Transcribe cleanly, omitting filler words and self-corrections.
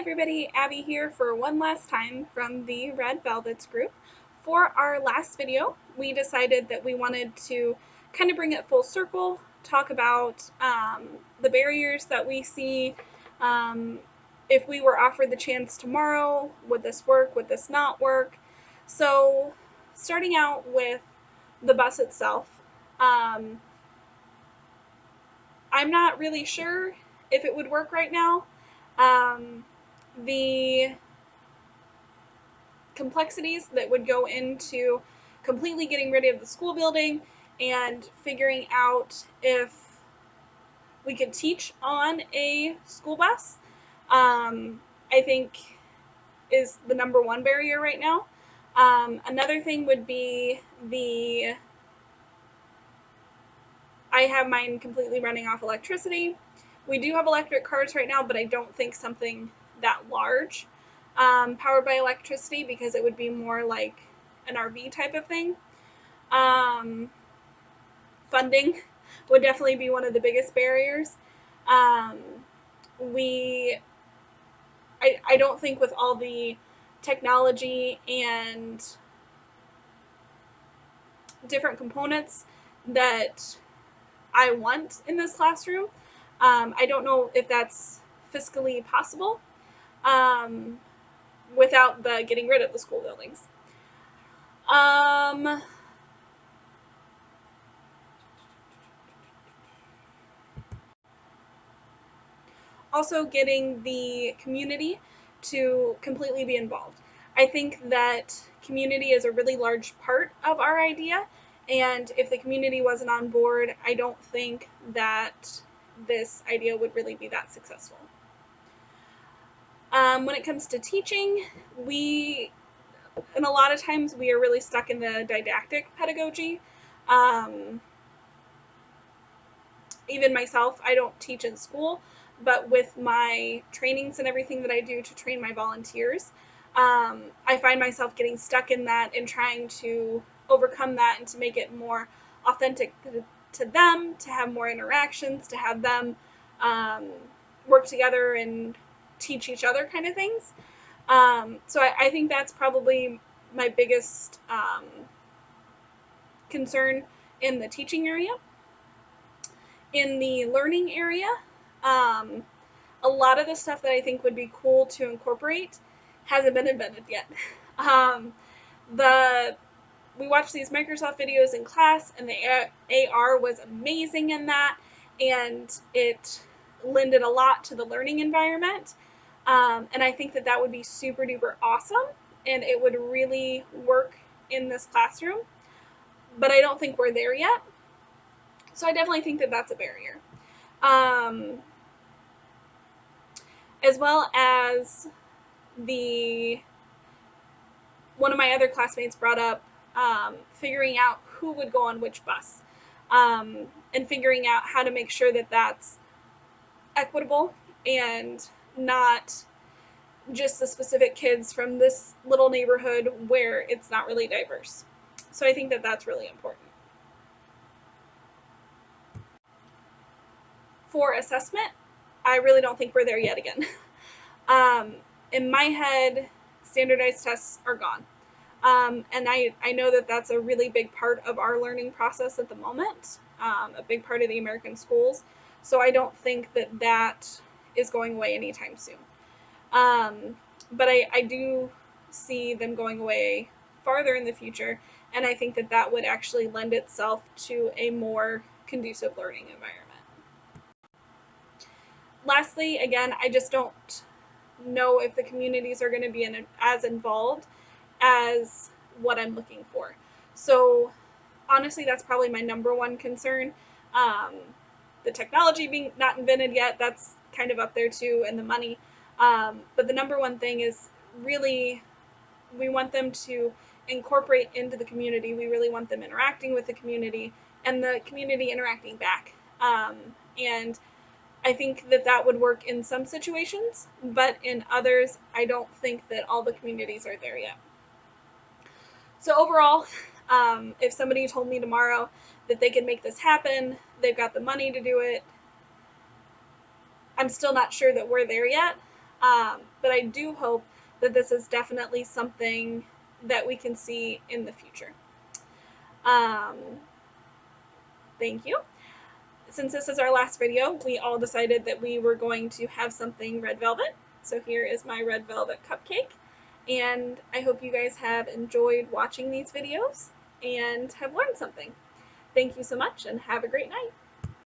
everybody, Abby here for one last time from the Red Velvets group. For our last video, we decided that we wanted to kind of bring it full circle, talk about the barriers that we see. If we were offered the chance tomorrow, would this work? Would this not work? So starting out with the bus itself, I'm not really sure if it would work right now. The complexities that would go into completely getting rid of the school building and figuring out if we could teach on a school bus, I think is the number one barrier right now. Another thing would be I have mine completely running off electricity. We do have electric cars right now, but I don't think something that large powered by electricity, because it would be more like an RV type of thing. Funding would definitely be one of the biggest barriers. I don't think with all the technology and different components that I want in this classroom, I don't know if that's fiscally possible without the getting rid of the school buildings. Also getting the community to completely be involved. I think that community is a really large part of our idea, and if the community wasn't on board, I don't think that this idea would really be that successful. When it comes to teaching, and a lot of times we are really stuck in the didactic pedagogy. Even myself, I don't teach in school, but with my trainings and everything that I do to train my volunteers, I find myself getting stuck in that and trying to overcome that and to make it more authentic to them, to have more interactions, to have them work together and teach each other kind of things. So I think that's probably my biggest concern in the teaching area. In the learning area, a lot of the stuff that I think would be cool to incorporate hasn't been invented yet. We watched these Microsoft videos in class, and the AR was amazing in that, and it lended a lot to the learning environment. And I think that that would be super duper awesome, and it would really work in this classroom. But I don't think we're there yet. So I definitely think that that's a barrier. As well as one of my other classmates brought up figuring out who would go on which bus, and figuring out how to make sure that that's equitable and not just the specific kids from this little neighborhood where it's not really diverse. So I think that that's really important. For assessment, I really don't think we're there yet again. In my head, standardized tests are gone. And I know that that's a really big part of our learning process at the moment, a big part of the American schools. So I don't think that that is going away anytime soon. But I do see them going away farther in the future, and I think that that would actually lend itself to a more conducive learning environment. Lastly, again, I just don't know if the communities are going to be as involved as what I'm looking for. So honestly, that's probably my number one concern. The technology being not invented yet, that's kind of up there too, and the money. But the number one thing is really we want them to incorporate into the community. We really want them interacting with the community and the community interacting back. And I think that that would work in some situations, but in others, I don't think that all the communities are there yet. So overall, if somebody told me tomorrow that they could make this happen, they've got the money to do it, I'm still not sure that we're there yet. But I do hope that this is definitely something that we can see in the future. Um, thank you. Since this is our last video, we all decided that we were going to have something red velvet. So here is my red velvet cupcake. And I hope you guys have enjoyed watching these videos and have learned something. Thank you so much and have a great night.